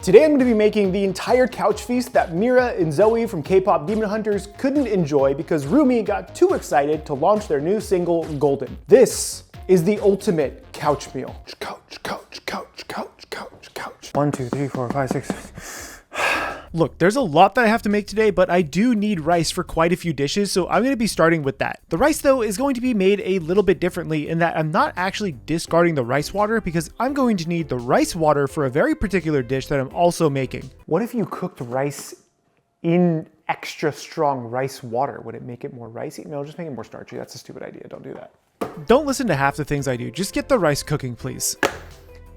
Today I'm going to be making the entire couch feast that Mira and Zoe from K-pop Demon Hunters couldn't enjoy because Rumi got too excited to launch their new single, Golden. This is the ultimate couch meal. Couch, couch, couch, couch, couch, couch. 1, 2, 3, 4, 5, 6, 7. Look, there's a lot that I have to make today, but I do need rice for quite a few dishes, so I'm going to be starting with that. The rice, though, is going to be made a little bit differently in that I'm not actually discarding the rice water because I'm going to need the rice water for a very particular dish that I'm also making. What if you cooked rice in extra strong rice water? Would it make it more ricey? No, just make it more starchy. That's a stupid idea. Don't do that. Don't listen to half the things I do. Just get the rice cooking, please.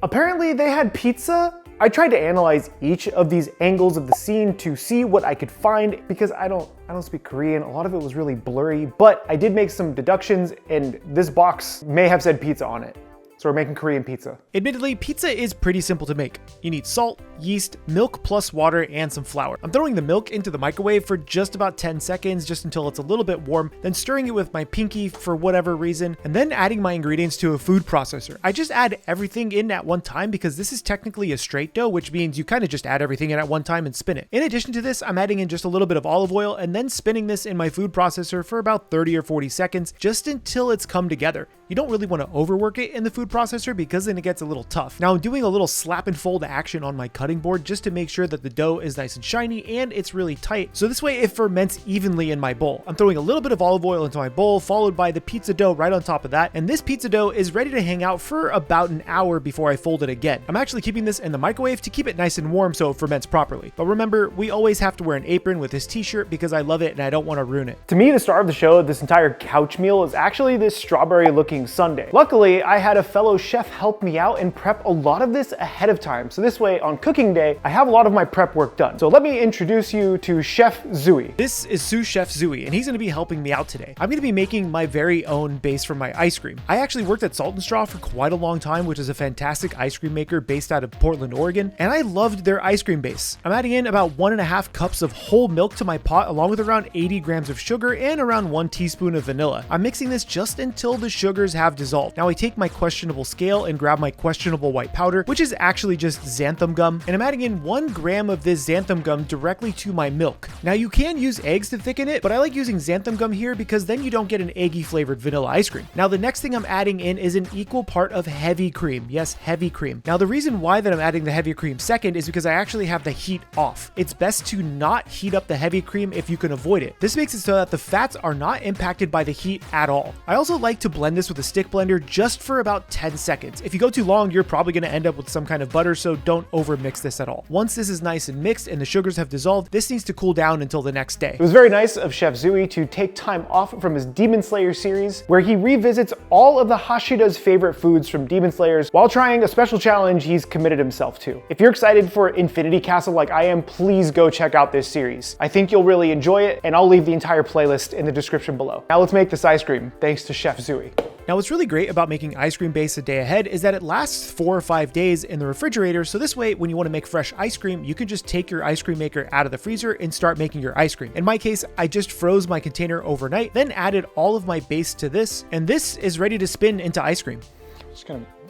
Apparently, they had pizza. I tried to analyze each of these angles of the scene to see what I could find because I don't speak Korean. A lot of it was really blurry, but I did make some deductions and this box may have said pizza on it. So we're making Korean pizza. Admittedly, pizza is pretty simple to make. You need salt, yeast, milk plus water, and some flour. I'm throwing the milk into the microwave for just about 10 seconds, just until it's a little bit warm, then stirring it with my pinky for whatever reason, and then adding my ingredients to a food processor. I just add everything in at one time because this is technically a straight dough, which means you kind of just add everything in at one time and spin it. In addition to this, I'm adding in just a little bit of olive oil and then spinning this in my food processor for about 30 or 40 seconds, just until it's come together. You don't really want to overwork it in the food processor because then it gets a little tough. Now I'm doing a little slap and fold action on my cutting board just to make sure that the dough is nice and shiny and it's really tight. So this way it ferments evenly in my bowl. I'm throwing a little bit of olive oil into my bowl, followed by the pizza dough right on top of that. And this pizza dough is ready to hang out for about an hour before I fold it again. I'm actually keeping this in the microwave to keep it nice and warm so it ferments properly. But remember, we always have to wear an apron with this t-shirt because I love it and I don't want to ruin it. To me, the star of the show, this entire couch meal, is actually this strawberry looking sundae. Luckily, I had a fellow chef help me out and prep a lot of this ahead of time. So this way on cooking day, I have a lot of my prep work done. So let me introduce you to Chef Zooey. This is Sous Chef Zooey, and he's gonna be helping me out today. I'm gonna be making my very own base for my ice cream. I actually worked at Salt and Straw for quite a long time, which is a fantastic ice cream maker based out of Portland, Oregon, and I loved their ice cream base. I'm adding in about 1.5 cups of whole milk to my pot, along with around 80 grams of sugar and around 1 teaspoon of vanilla. I'm mixing this just until the sugars have dissolved. Now I take my questionable scale and grab my questionable white powder, which is actually just xanthan gum, and I'm adding in 1 gram of this xanthan gum directly to my milk. Now you can use eggs to thicken it, but I like using xanthan gum here because then you don't get an eggy flavored vanilla ice cream. Now the next thing I'm adding in is an equal part of heavy cream. Yes, heavy cream. Now the reason why that I'm adding the heavy cream second is because I actually have the heat off. It's best to not heat up the heavy cream if you can avoid it. This makes it so that the fats are not impacted by the heat at all. I also like to blend this with a stick blender just for about 10 seconds. If you go too long, you're probably going to end up with some kind of butter, so don't over mix this at all. Once this is nice and mixed and the sugars have dissolved, this needs to cool down until the next day. It was very nice of Chef Zooey to take time off from his Demon Slayer series, where he revisits all of the Hashida's favorite foods from Demon Slayers while trying a special challenge he's committed himself to. If you're excited for Infinity Castle like I am, please go check out this series. I think you'll really enjoy it, and I'll leave the entire playlist in the description below. Now let's make this ice cream, thanks to Chef Zooey. Now what's really great about making ice cream base a day ahead is that it lasts 4 or 5 days in the refrigerator, so this way when you want to make fresh ice cream, you can just take your ice cream maker out of the freezer and start making your ice cream. In my case, I just froze my container overnight, then added all of my base to this, and this is ready to spin into ice cream.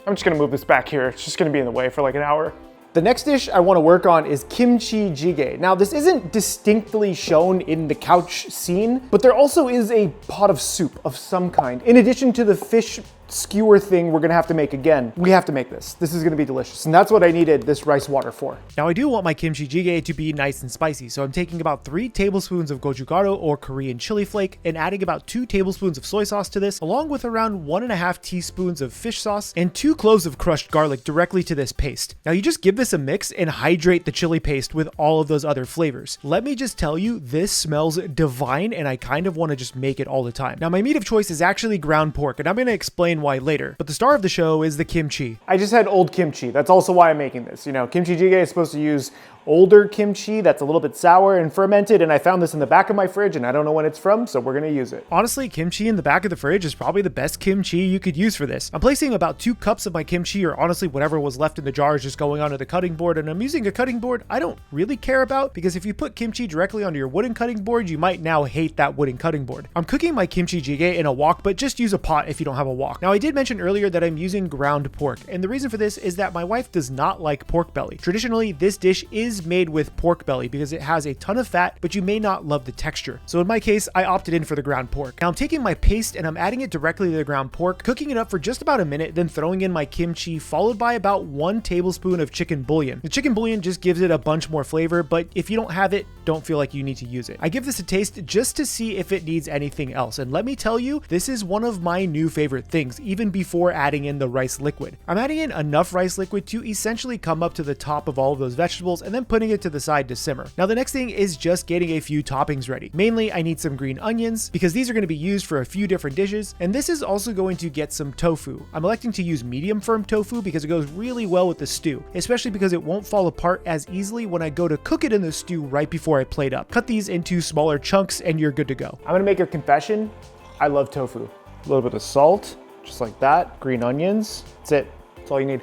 I'm just gonna move this back here. It's just gonna be in the way for like an hour. The next dish I want to work on is kimchi jjigae. Now this isn't distinctly shown in the couch scene, but there also is a pot of soup of some kind. In addition to the fish skewer thing we're gonna have to make again, we have to make this. This is gonna be delicious, and that's what I needed this rice water for. Now I do want my kimchi jjigae to be nice and spicy, so I'm taking about 3 tablespoons of gochugaru or Korean chili flake and adding about 2 tablespoons of soy sauce to this, along with around 1.5 teaspoons of fish sauce and 2 cloves of crushed garlic directly to this paste. Now you just give this a mix and hydrate the chili paste with all of those other flavors. Let me just tell you, this smells divine, and I kind of want to just make it all the time. Now my meat of choice is actually ground pork, and I'm going to explain why later, but the star of the show is the kimchi. I just had old kimchi. That's also why I'm making this. You know, kimchi jjigae is supposed to use older kimchi that's a little bit sour and fermented, and I found this in the back of my fridge and I don't know when it's from, so we're gonna use it. Honestly, kimchi in the back of the fridge is probably the best kimchi you could use for this. I'm placing about 2 cups of my kimchi, or honestly whatever was left in the jar, is just going onto the cutting board, and I'm using a cutting board I don't really care about, because if you put kimchi directly onto your wooden cutting board, you might now hate that wooden cutting board. I'm cooking my kimchi jjigae in a wok, but just use a pot if you don't have a wok. Now, I did mention earlier that I'm using ground pork, and the reason for this is that my wife does not like pork belly. Traditionally, this dish is made with pork belly because it has a ton of fat, but you may not love the texture. So in my case, I opted in for the ground pork. Now I'm taking my paste and I'm adding it directly to the ground pork, cooking it up for just about a minute, then throwing in my kimchi, followed by about 1 tablespoon of chicken bouillon. The chicken bouillon just gives it a bunch more flavor, but if you don't have it, don't feel like you need to use it. I give this a taste just to see if it needs anything else, and let me tell you, this is one of my new favorite things, even before adding in the rice liquid. I'm adding in enough rice liquid to essentially come up to the top of all of those vegetables and then putting it to the side to simmer. Now the next thing is just getting a few toppings ready. Mainly I need some green onions because these are going to be used for a few different dishes, and this is also going to get some tofu. I'm electing to use medium firm tofu because it goes really well with the stew, especially because it won't fall apart as easily when I go to cook it in the stew right before I plate up. Cut these into smaller chunks and you're good to go. I'm gonna make a confession. I love tofu. A little bit of salt, just like that. Green onions, that's it. That's all you need.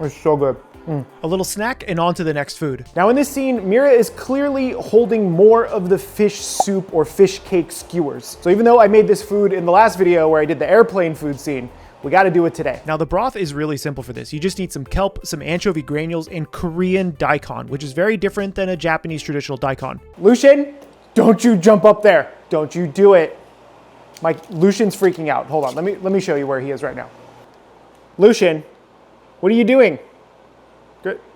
It's so good. A little snack and on to the next food. Now in this scene, Mira is clearly holding more of the fish soup or fish cake skewers. So even though I made this food in the last video where I did the airplane food scene, we got to do it today. Now the broth is really simple for this. You just need some kelp, some anchovy granules, and Korean daikon, which is very different than a Japanese traditional daikon. Lucian, don't you jump up there. Don't you do it. Lucian's freaking out. Hold on, let me show you where he is right now. Lucian, what are you doing?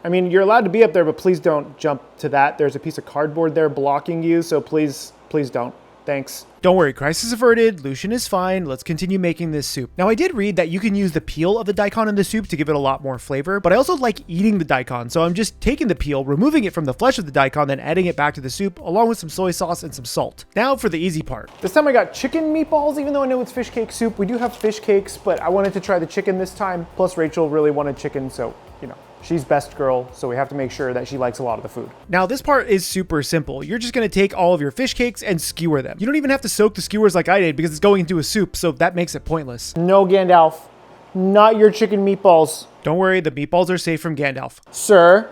I mean, you're allowed to be up there, but please don't jump to that. There's a piece of cardboard there blocking you, so please don't. Thanks. Don't worry, crisis averted. Lucian is fine. Let's continue making this soup. Now, I did read that you can use the peel of the daikon in the soup to give it a lot more flavor, but I also like eating the daikon, so I'm just taking the peel, removing it from the flesh of the daikon, then adding it back to the soup, along with some soy sauce and some salt. Now for the easy part. This time I got chicken meatballs, even though I know it's fish cake soup. We do have fish cakes, but I wanted to try the chicken this time. Plus, Rachel really wanted chicken, so, you know. She's best girl, so we have to make sure that she likes a lot of the food. Now, this part is super simple. You're just gonna take all of your fish cakes and skewer them. You don't even have to soak the skewers like I did because it's going into a soup, so that makes it pointless. No, Gandalf. Not your chicken meatballs. Don't worry, the meatballs are safe from Gandalf. Sir,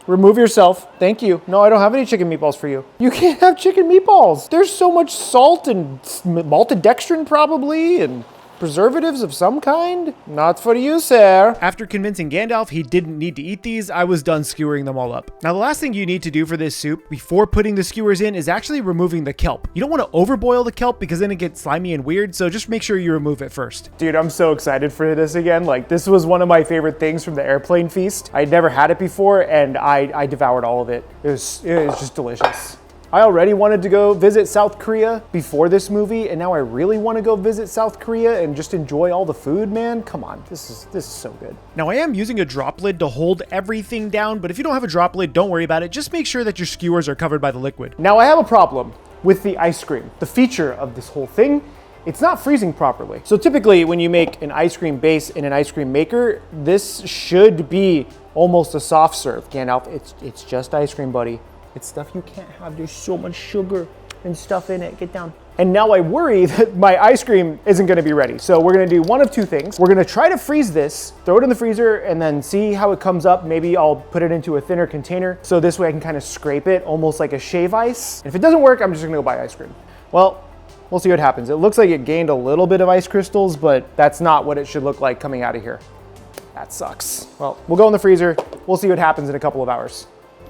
remove yourself. Thank you. No, I don't have any chicken meatballs for you. You can't have chicken meatballs. There's so much salt and maltodextrin probably, and preservatives of some kind? Not for you, sir. After convincing Gandalf he didn't need to eat these, I was done skewering them all up. Now, the last thing you need to do for this soup before putting the skewers in is actually removing the kelp. You don't want to overboil the kelp because then it gets slimy and weird, so just make sure you remove it first. Dude, I'm so excited for this again. Like, this was one of my favorite things from the airplane feast. I'd never had it before, and I devoured all of it. It was just delicious. I already wanted to go visit South Korea before this movie, and now I really want to go visit South Korea and just enjoy all the food, man. Come on, this is so good. Now, I am using a drop lid to hold everything down, but if you don't have a drop lid, don't worry about it. Just make sure that your skewers are covered by the liquid. Now, I have a problem with the ice cream. The feature of this whole thing, it's not freezing properly. So typically when you make an ice cream base in an ice cream maker, this should be almost a soft serve. Gandalf, it's just ice cream, buddy. It's stuff you can't have. There's so much sugar and stuff in it. Get down. And now I worry that my ice cream isn't gonna be ready. So we're gonna do one of two things. We're gonna try to freeze this, throw it in the freezer, and then see how it comes up. Maybe I'll put it into a thinner container, so this way I can kind of scrape it, almost like a shave ice. And if it doesn't work, I'm just gonna go buy ice cream. Well, we'll see what happens. It looks like it gained a little bit of ice crystals, but that's not what it should look like coming out of here. That sucks. Well, we'll go in the freezer. We'll see what happens in a couple of hours.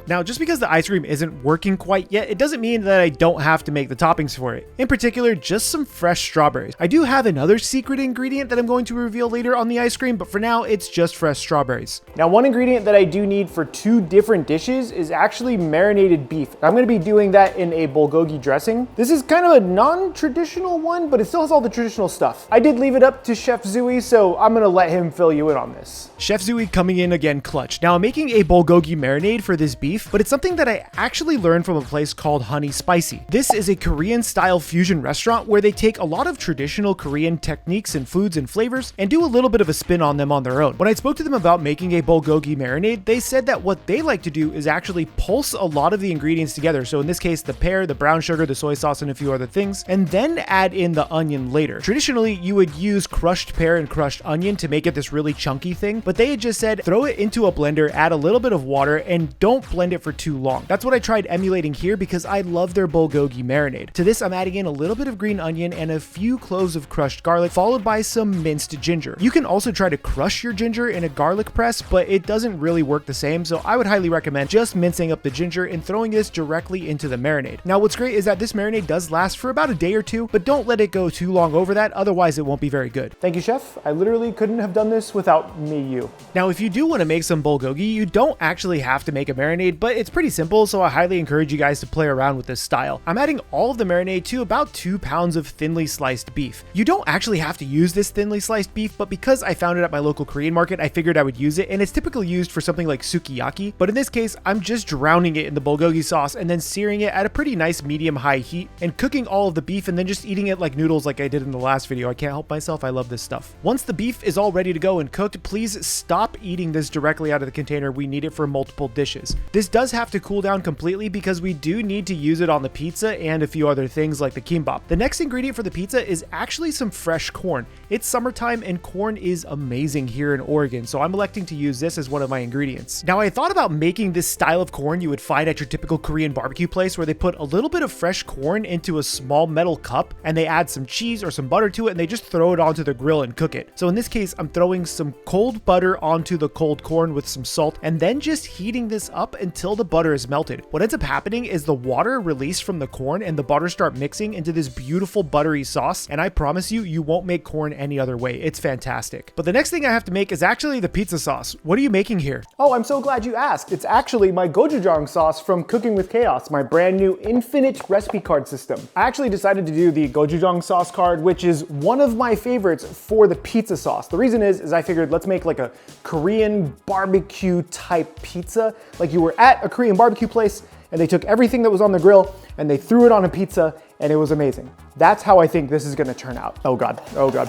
Now, just because the ice cream isn't working quite yet, it doesn't mean that I don't have to make the toppings for it. In particular, just some fresh strawberries. I do have another secret ingredient that I'm going to reveal later on the ice cream, but for now, it's just fresh strawberries. Now, one ingredient that I do need for two different dishes is actually marinated beef. I'm gonna be doing that in a bulgogi dressing. This is kind of a non-traditional one, but it still has all the traditional stuff. I did leave it up to Chef Zooey, so I'm gonna let him fill you in on this. Chef Zooey coming in again clutch. Now, I'm making a bulgogi marinade for this beef, beef, but it's something that I actually learned from a place called Honey Spicy. This is a Korean style fusion restaurant where they take a lot of traditional Korean techniques and foods and flavors and do a little bit of a spin on them on their own. When I spoke to them about making a bulgogi marinade, they said that what they like to do is actually pulse a lot of the ingredients together. So in this case, the pear, the brown sugar, the soy sauce, and a few other things, and then add in the onion later. Traditionally, you would use crushed pear and crushed onion to make it this really chunky thing, but they had just said throw it into a blender, add a little bit of water, and don't blend it for too long. That's what I tried emulating here because I love their bulgogi marinade. To this, I'm adding in a little bit of green onion and a few cloves of crushed garlic, followed by some minced ginger. You can also try to crush your ginger in a garlic press, but it doesn't really work the same, so I would highly recommend just mincing up the ginger and throwing this directly into the marinade. Now, what's great is that this marinade does last for about a day or two, but don't let it go too long over that, otherwise it won't be very good. Thank you, chef. I literally couldn't have done this without you. Now, if you do want to make some bulgogi, you don't actually have to make a marinade, but it's pretty simple, so I highly encourage you guys to play around with this style. I'm adding all of the marinade to about 2 pounds of thinly sliced beef. You don't actually have to use this thinly sliced beef, but because I found it at my local Korean market, I figured I would use it, and it's typically used for something like sukiyaki, but in this case, I'm just drowning it in the bulgogi sauce and then searing it at a pretty nice medium-high heat and cooking all of the beef and then just eating it like noodles like I did in the last video. I can't help myself, I love this stuff. Once the beef is all ready to go and cooked, please stop eating this directly out of the container. We need it for multiple dishes. This does have to cool down completely because we do need to use it on the pizza and a few other things like the kimbap. The next ingredient for the pizza is actually some fresh corn. It's summertime and corn is amazing here in Oregon, so I'm electing to use this as one of my ingredients. Now, I thought about making this style of corn you would find at your typical Korean barbecue place where they put a little bit of fresh corn into a small metal cup and they add some cheese or some butter to it and they just throw it onto the grill and cook it. So in this case, I'm throwing some cold butter onto the cold corn with some salt and then just heating this up until the butter is melted. What ends up happening is the water released from the corn and the butter start mixing into this beautiful buttery sauce, and I promise you, you won't make corn any other way. It's fantastic. But the next thing I have to make is actually the pizza sauce. What are you making here? Oh, I'm so glad you asked. It's actually my gochujang sauce from Cooking with Chaos, my brand new infinite recipe card system. I actually decided to do the gochujang sauce card, which is one of my favorites for the pizza sauce. The reason is I figured let's make like a Korean barbecue type pizza, like you were at a Korean barbecue place and they took everything that was on the grill and they threw it on a pizza and it was amazing. That's how I think this is gonna turn out. Oh God,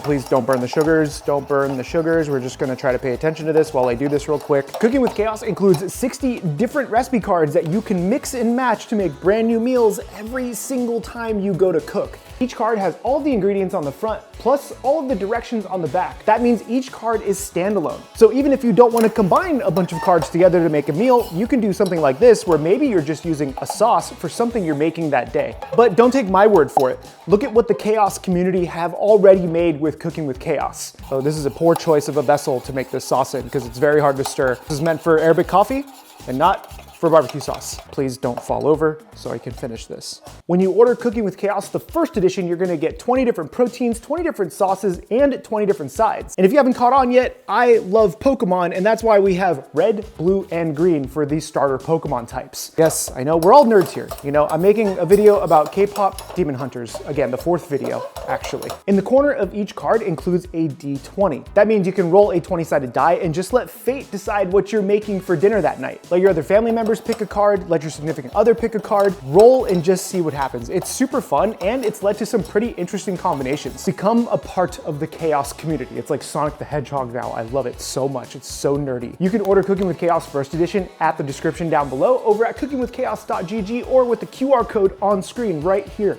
please don't burn the sugars. Don't burn the sugars. We're just gonna try to pay attention to this while I do this real quick. Cooking with Chaos includes 60 different recipe cards that you can mix and match to make brand new meals every single time you go to cook. Each card has all the ingredients on the front, plus all of the directions on the back. That means each card is standalone. So even if you don't want to combine a bunch of cards together to make a meal, you can do something like this, where maybe you're just using a sauce for something you're making that day. But don't take my word for it. Look at what the Chaos community have already made with Cooking with Chaos. So this is a poor choice of a vessel to make this sauce in because it's very hard to stir. This is meant for Arabic coffee and not for barbecue sauce. Please don't fall over so I can finish this. When you order Cooking with Chaos, the first edition, you're gonna get 20 different proteins, 20 different sauces, and 20 different sides. And if you haven't caught on yet, I love Pokemon, and that's why we have red, blue, and green for these starter Pokemon types. Yes, I know, we're all nerds here. You know, I'm making a video about K-pop Demon Hunters. Again, the 4th video, actually. In the corner of each card includes a D20. That means you can roll a 20-sided die and just let fate decide what you're making for dinner that night. Let your other family members pick a card, let your significant other pick a card, roll and just see what happens. It's super fun and it's led to some pretty interesting combinations. Become a part of the Chaos community. It's like Sonic the Hedgehog now. I love it so much. It's so nerdy. You can order Cooking with Chaos first edition at the description down below over at cookingwithchaos.gg or with the QR code on screen right here.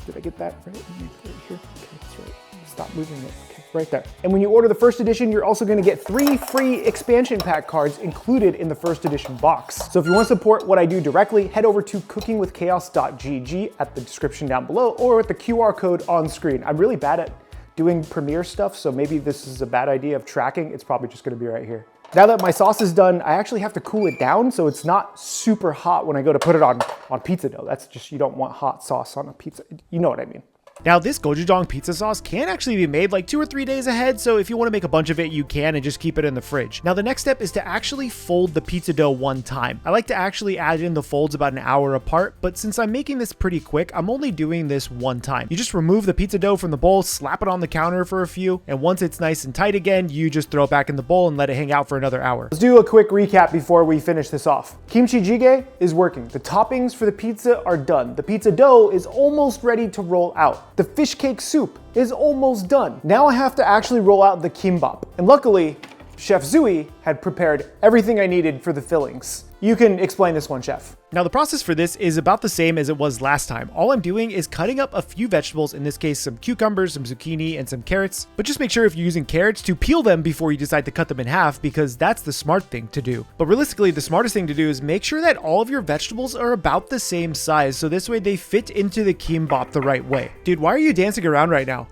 Did I get that right? Right here? Okay, that's right. Stop moving it. Okay, right there. And when you order the first edition, you're also gonna get 3 free expansion pack cards included in the first edition box. So if you want to support what I do directly, head over to cookingwithchaos.gg at the description down below or with the QR code on screen. I'm really bad at doing Premiere stuff, so maybe this is a bad idea of tracking. It's probably just gonna be right here. Now that my sauce is done, I actually have to cool it down so it's not super hot when I go to put it on pizza dough. That's just, you don't want hot sauce on a pizza. You know what I mean. Now, this gochujang pizza sauce can actually be made like 2 or 3 days ahead, so if you want to make a bunch of it, you can and just keep it in the fridge. Now, the next step is to actually fold the pizza dough one time. I like to actually add in the folds about an hour apart, but since I'm making this pretty quick, I'm only doing this one time. You just remove the pizza dough from the bowl, slap it on the counter for a few, and once it's nice and tight again, you just throw it back in the bowl and let it hang out for another hour. Let's do a quick recap before we finish this off. Kimchi jjigae is working. The toppings for the pizza are done. The pizza dough is almost ready to roll out. The fish cake soup is almost done. Now I have to actually roll out the kimbap. And luckily, Chef Zui had prepared everything I needed for the fillings. You can explain this one, Chef. Now, the process for this is about the same as it was last time. All I'm doing is cutting up a few vegetables, in this case some cucumbers, some zucchini, and some carrots. But just make sure if you're using carrots to peel them before you decide to cut them in half, because that's the smart thing to do. But realistically, the smartest thing to do is make sure that all of your vegetables are about the same size, so this way they fit into the kimbap the right way. Dude, why are you dancing around right now?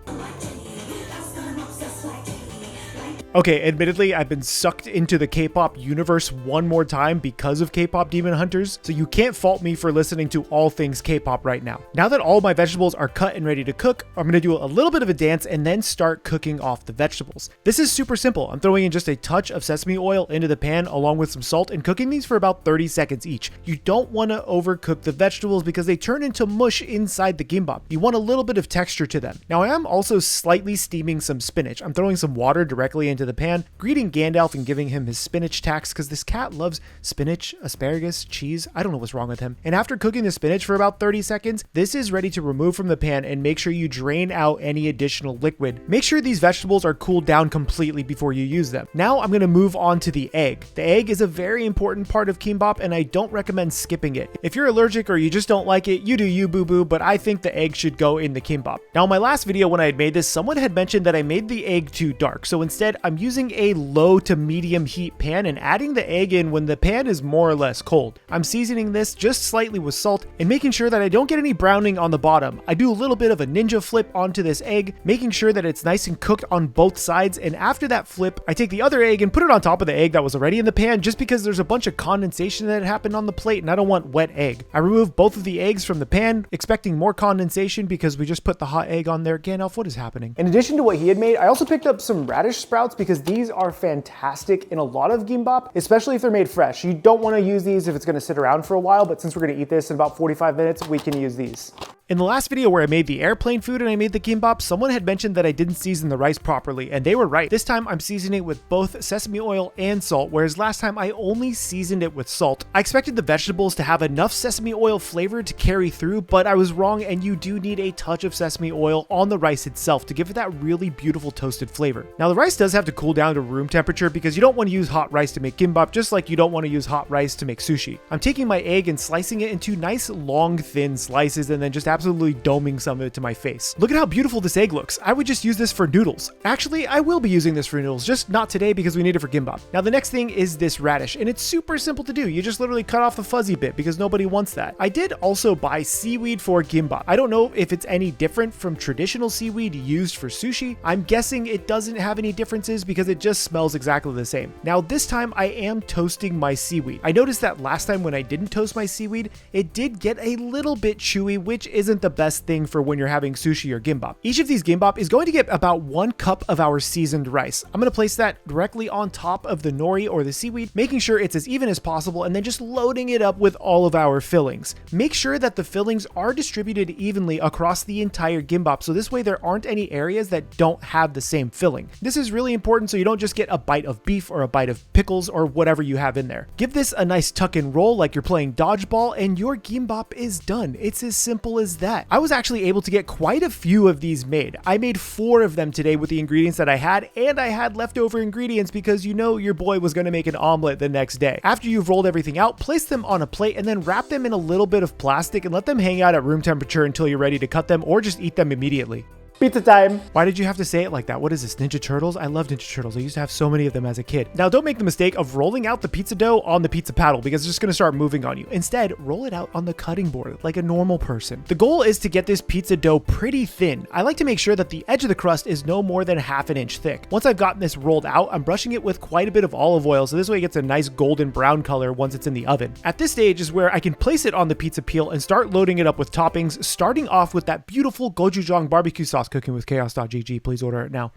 Okay, admittedly, I've been sucked into the K-pop universe one more time because of K-pop Demon Hunters, so you can't fault me for listening to all things K-pop right now. Now that all my vegetables are cut and ready to cook, I'm gonna do a little bit of a dance and then start cooking off the vegetables. This is super simple. I'm throwing in just a touch of sesame oil into the pan along with some salt and cooking these for about 30 seconds each. You don't want to overcook the vegetables because they turn into mush inside the kimbap. You want a little bit of texture to them. Now I am also slightly steaming some spinach. I'm throwing some water directly into the pan, greeting Gandalf and giving him his spinach tax because this cat loves spinach, asparagus, cheese. I don't know what's wrong with him. And after cooking the spinach for about 30 seconds, this is ready to remove from the pan, and make sure you drain out any additional liquid. Make sure these vegetables are cooled down completely before you use them. Now I'm going to move on to the egg. The egg is a very important part of kimbap, and I don't recommend skipping it. If you're allergic or you just don't like it, you do you, boo-boo, but I think the egg should go in the kimbap. Now in my last video when I had made this, someone had mentioned that I made the egg too dark, so instead I'm using a low to medium heat pan and adding the egg in when the pan is more or less cold. I'm seasoning this just slightly with salt and making sure that I don't get any browning on the bottom. I do a little bit of a ninja flip onto this egg, making sure that it's nice and cooked on both sides, and after that flip, I take the other egg and put it on top of the egg that was already in the pan just because there's a bunch of condensation that happened on the plate and I don't want wet egg. I remove both of the eggs from the pan, expecting more condensation because we just put the hot egg on there. Gandalf, what is happening? In addition to what he had made, I also picked up some radish sprouts because these are fantastic in a lot of kimbap, especially if they're made fresh. You don't want to use these if it's going to sit around for a while, but since we're going to eat this in about 45 minutes, we can use these. In the last video where I made the airplane food and I made the kimbap, someone had mentioned that I didn't season the rice properly, and they were right. This time I'm seasoning it with both sesame oil and salt, whereas last time I only seasoned it with salt. I expected the vegetables to have enough sesame oil flavor to carry through, but I was wrong, and you do need a touch of sesame oil on the rice itself to give it that really beautiful toasted flavor. Now the rice does have to cool down to room temperature because you don't want to use hot rice to make kimbap, just like you don't want to use hot rice to make sushi. I'm taking my egg and slicing it into nice long thin slices and then just absolutely doming some of it to my face. Look at how beautiful this egg looks. I would just use this for noodles. Actually, I will be using this for noodles, just not today because we need it for kimbap. Now the next thing is this radish, and it's super simple to do. You just literally cut off the fuzzy bit because nobody wants that. I did also buy seaweed for kimbap. I don't know if it's any different from traditional seaweed used for sushi. I'm guessing it doesn't have any differences because it just smells exactly the same. Now this time I am toasting my seaweed. I noticed that last time when I didn't toast my seaweed, it did get a little bit chewy, which isn't the best thing for when you're having sushi or kimbap. Each of these kimbap is going to get about 1 cup of our seasoned rice. I'm going to place that directly on top of the nori or the seaweed, making sure it's as even as possible, and then just loading it up with all of our fillings. Make sure that the fillings are distributed evenly across the entire kimbap, so this way there aren't any areas that don't have the same filling. This is really important so you don't just get a bite of beef or a bite of pickles or whatever you have in there. Give this a nice tuck and roll like you're playing dodgeball, and your kimbap is done. It's as simple as that. I was actually able to get quite a few of these made. I made 4 of them today with the ingredients that I had, and I had leftover ingredients because you know your boy was going to make an omelet the next day. After you've rolled everything out, place them on a plate and then wrap them in a little bit of plastic and let them hang out at room temperature until you're ready to cut them or just eat them immediately. Pizza time. Why did you have to say it like that? What is this, Ninja Turtles? I love Ninja Turtles. I used to have so many of them as a kid. Now, don't make the mistake of rolling out the pizza dough on the pizza paddle because it's just gonna start moving on you. Instead, roll it out on the cutting board like a normal person. The goal is to get this pizza dough pretty thin. I like to make sure that the edge of the crust is no more than ½ inch thick. Once I've gotten this rolled out, I'm brushing it with quite a bit of olive oil, so this way it gets a nice golden brown color once it's in the oven. At this stage is where I can place it on the pizza peel and start loading it up with toppings, starting off with that beautiful gochujang barbecue sauce. cookingwithchaos.gg. Please order it now.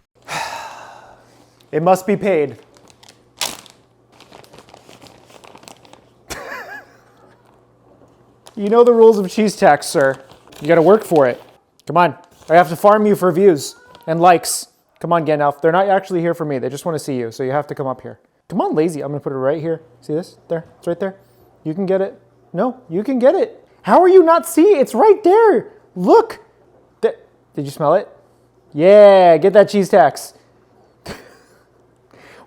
It must be paid. You know the rules of cheese tax, sir. You gotta work for it. Come on. I have to farm you for views and likes. Come on, Gandalf. They're not actually here for me. They just want to see you, so you have to come up here. Come on, lazy. I'm gonna put it right here. See this? There. It's right there. You can get it. No, you can get it. How are you not see? It's right there. Look. Did you smell it? Yeah, get that cheese tax.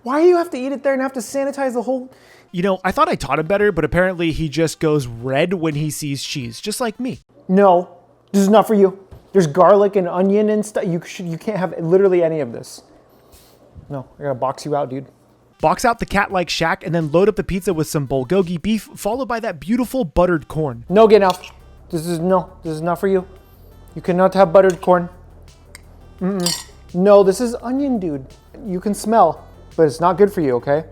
Why do you have to eat it there and have to sanitize the whole... You know, I thought I taught him better, but apparently he just goes red when he sees cheese, just like me. No, this is not for you. There's garlic and onion and stuff. You can't have literally any of this. No, I gotta box you out, dude. Box out the cat-like shack and then load up the pizza with some bulgogi beef, followed by that beautiful buttered corn. No, Gandalf. This is not for you. You cannot have buttered corn. No, this is onion, dude. You can smell, but it's not good for you, okay?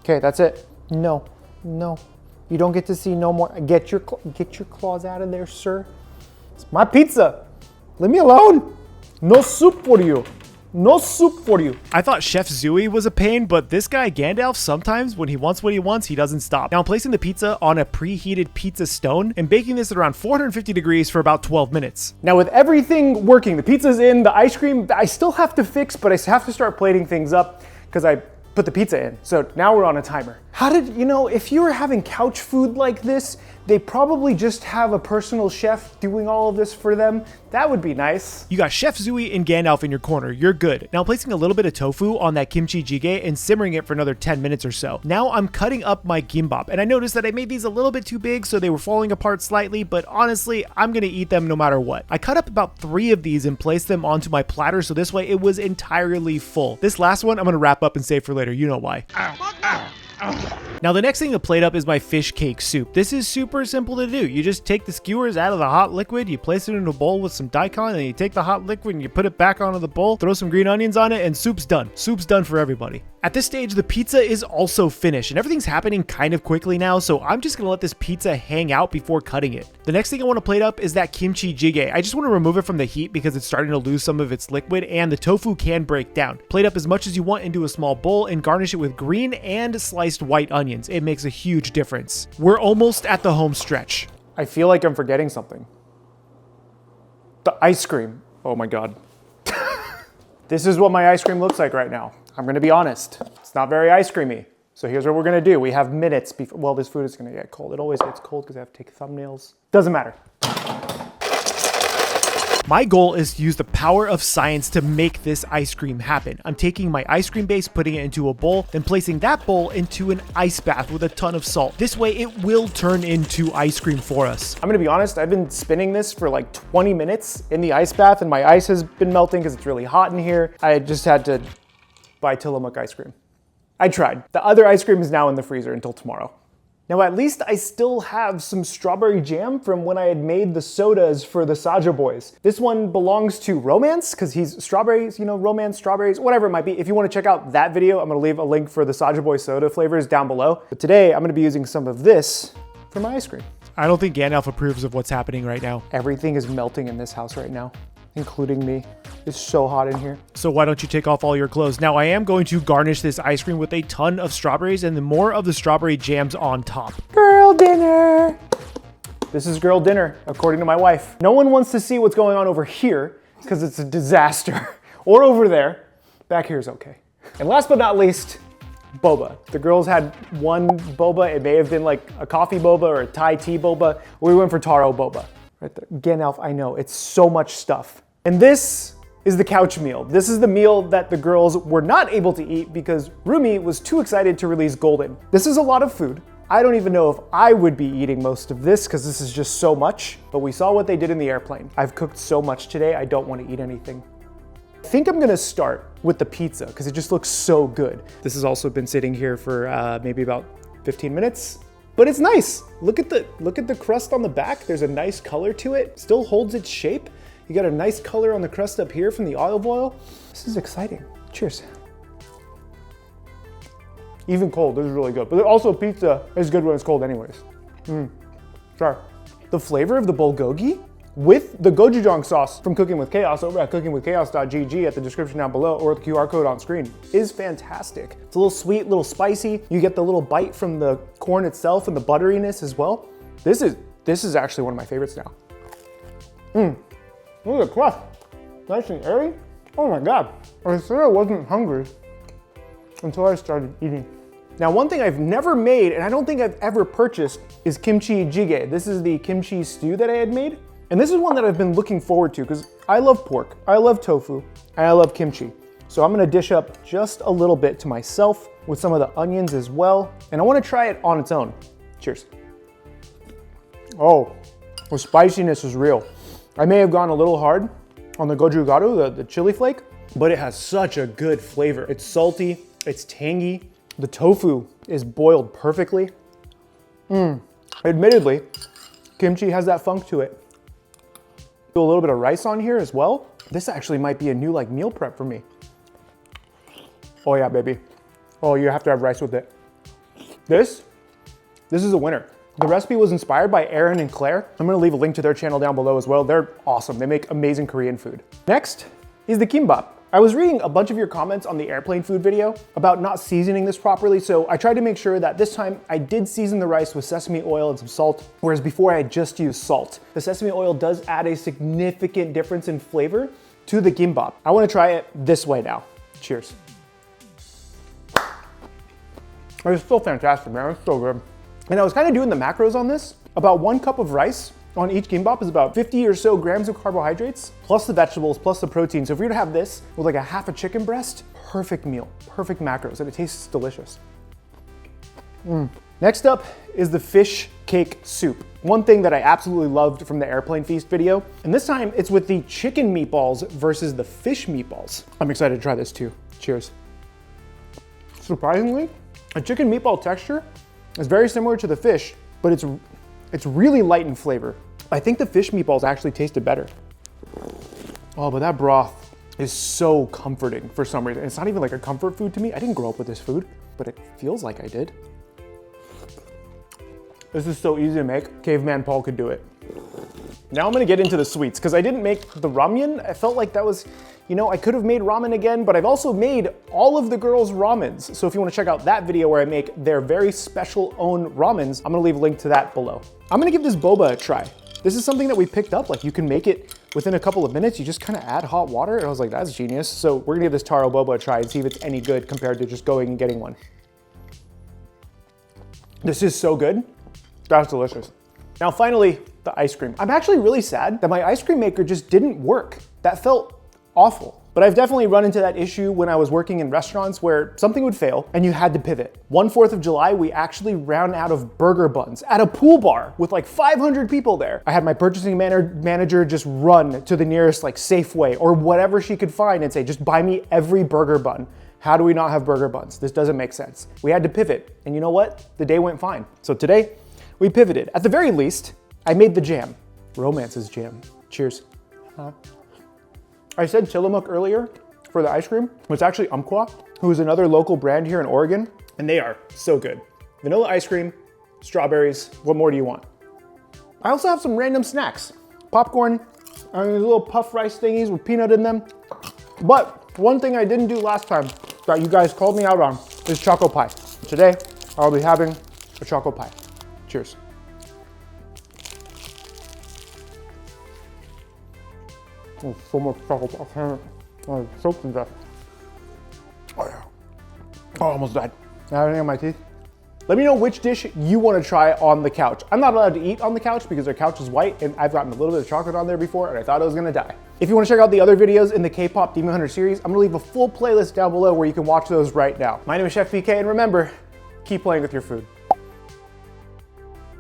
Okay, that's it. No. You don't get to see no more. Get your claws out of there, sir. It's my pizza. Leave me alone. No soup for you. No soup for you. I thought Chef Zooey was a pain, but this guy Gandalf, sometimes when he wants what he wants, he doesn't stop. Now I'm placing the pizza on a preheated pizza stone and baking this at around 450 degrees for about 12 minutes. Now with everything working, the pizza's in, the ice cream, I still have to fix, but I have to start plating things up because I put the pizza in. So now we're on a timer. How did, if you were having couch food like this, they probably just have a personal chef doing all of this for them. That would be nice. You got Chef Zooey and Gandalf in your corner. You're good. Now placing a little bit of tofu on that kimchi jjigae and simmering it for another 10 minutes or so. Now I'm cutting up my gimbap, and I noticed that I made these a little bit too big, so they were falling apart slightly, but honestly, I'm gonna eat them no matter what. I cut up about 3 of these and placed them onto my platter, so this way it was entirely full. This last one I'm gonna wrap up and save for later. You know why. Now the next thing to plate up is my fish cake soup. This is super simple to do. You just take the skewers out of the hot liquid, you place it in a bowl with some daikon, and you take the hot liquid and you put it back onto the bowl, throw some green onions on it, and soup's done. Soup's done for everybody. At this stage, the pizza is also finished, and everything's happening kind of quickly now, so I'm just gonna let this pizza hang out before cutting it. The next thing I want to plate up is that kimchi jjigae. I just want to remove it from the heat because it's starting to lose some of its liquid, and the tofu can break down. Plate up as much as you want into a small bowl and garnish it with green and sliced white onions. It makes a huge difference. We're almost at the home stretch. I feel like I'm forgetting something. The ice cream. Oh my God. This is what my ice cream looks like right now. I'm gonna be honest. It's not very ice creamy. So here's what we're gonna do. We have minutes before, well, this food is gonna get cold. It always gets cold because I have to take thumbnails. Doesn't matter. My goal is to use the power of science to make this ice cream happen. I'm taking my ice cream base, putting it into a bowl, then placing that bowl into an ice bath with a ton of salt. This way it will turn into ice cream for us. I'm gonna be honest, I've been spinning this for like 20 minutes in the ice bath and my ice has been melting because it's really hot in here. I just had to buy Tillamook ice cream. I tried. The other ice cream is now in the freezer until tomorrow. Now at least I still have some strawberry jam from when I had made the sodas for the Saja boys. This one belongs to Romance because he's strawberries, Romance, strawberries, whatever it might be. If you want to check out that video, I'm going to leave a link for the Saja boy soda flavors down below. But today I'm going to be using some of this for my ice cream. I don't think Gandalf approves of what's happening right now. Everything is melting in this house right now, including me. It's so hot in here. So why don't you take off all your clothes? Now I am going to garnish this ice cream with a ton of strawberries and then more of the strawberry jams on top. Girl dinner. This is girl dinner, according to my wife. No one wants to see what's going on over here because it's a disaster. Or over there. Back here is okay. And last but not least, boba. The girls had one boba. It may have been like a coffee boba or a Thai tea boba. We went for taro boba. Right there. Gandalf, I know, it's so much stuff. And this is the couch meal. This is the meal that the girls were not able to eat because Rumi was too excited to release Golden. This is a lot of food. I don't even know if I would be eating most of this because this is just so much, but we saw what they did in the airplane. I've cooked so much today, I don't want to eat anything. I think I'm gonna start with the pizza because it just looks so good. This has also been sitting here for maybe about 15 minutes, but it's nice. Look at the crust on the back. There's a nice color to it. Still holds its shape. You got a nice color on the crust up here from the olive oil. This is exciting. Cheers. Even cold, this is really good. But also pizza is good when it's cold anyways. Sorry. The flavor of the bulgogi with the gochujang sauce from Cooking with Chaos over at cookingwithchaos.gg at the description down below or the QR code on screen is fantastic. It's a little sweet, a little spicy. You get the little bite from the corn itself and the butteriness as well. This is actually one of my favorites now. Look at the crust. Nice and airy. Oh my God. I said I wasn't hungry until I started eating. Now, one thing I've never made, and I don't think I've ever purchased, is kimchi jjigae. This is the kimchi stew that I had made. And this is one that I've been looking forward to because I love pork, I love tofu, and I love kimchi. So I'm gonna dish up just a little bit to myself with some of the onions as well. And I wanna try it on its own. Cheers. Oh, the spiciness is real. I may have gone a little hard on the gochugaru, the chili flake, but it has such a good flavor. It's salty, it's tangy. The tofu is boiled perfectly. Admittedly, kimchi has that funk to it. Do a little bit of rice on here as well. This actually might be a new like meal prep for me. Oh yeah, baby. Oh, you have to have rice with it. This is a winner. The recipe was inspired by Aaron and Claire. I'm gonna leave a link to their channel down below as well. They're awesome. They make amazing Korean food. Next is the kimbap. I was reading a bunch of your comments on the airplane food video about not seasoning this properly, so I tried to make sure that this time I did season the rice with sesame oil and some salt, whereas before I had just used salt. The sesame oil does add a significant difference in flavor to the kimbap. I wanna try it this way now. Cheers. It's still fantastic, man, it's so good. And I was kind of doing the macros on this. About 1 cup of rice on each kimbap is about 50 or so grams of carbohydrates, plus the vegetables, plus the protein. So if you're gonna have this with like a half a chicken breast, perfect meal, perfect macros, and it tastes delicious. Next up is the fish cake soup. One thing that I absolutely loved from the airplane feast video, and this time it's with the chicken meatballs versus the fish meatballs. I'm excited to try this too. Cheers. Surprisingly, a chicken meatball texture is very similar to the fish, but it's really light in flavor. I think the fish meatballs actually tasted better. Oh, but that broth is so comforting for some reason. It's not even like a comfort food to me. I didn't grow up with this food, but it feels like I did. This is so easy to make. Caveman Paul could do it. Now I'm gonna get into the sweets because I didn't make the ramyun. I felt like that was, I could have made ramen again, but I've also made all of the girls' ramens. So if you wanna check out that video where I make their very special own ramens, I'm gonna leave a link to that below. I'm gonna give this boba a try. This is something that we picked up, like you can make it within a couple of minutes. You just kind of add hot water. And I was like, that's genius. So we're gonna give this taro boba a try and see if it's any good compared to just going and getting one. This is so good. That's delicious. Now finally, the ice cream. I'm actually really sad that my ice cream maker just didn't work. That felt awful. But I've definitely run into that issue when I was working in restaurants where something would fail and you had to pivot. One 4th of July, we actually ran out of burger buns at a pool bar with like 500 people there. I had my purchasing manager just run to the nearest like Safeway or whatever she could find and say, just buy me every burger bun. How do we not have burger buns? This doesn't make sense. We had to pivot. And you know what? The day went fine. So today, we pivoted. At the very least, I made the jam. Romance's jam. Cheers. I said Tillamook earlier for the ice cream. It's actually Umpqua, who is another local brand here in Oregon, and they are so good. Vanilla ice cream, strawberries, what more do you want? I also have some random snacks. Popcorn, and these little puff rice thingies with peanut in them. But one thing I didn't do last time that you guys called me out on is choco pie. Today, I'll be having a choco pie. Cheers. Oh, so much chocolate. I can't. I'm soaked in death. Oh yeah. Oh, I almost died. I have anything on my teeth. Let me know which dish you want to try on the couch. I'm not allowed to eat on the couch because their couch is white and I've gotten a little bit of chocolate on there before and I thought I was gonna die. If you want to check out the other videos in the K-pop Demon Hunter series, I'm gonna leave a full playlist down below where you can watch those right now. My name is Chef PK and remember, keep playing with your food.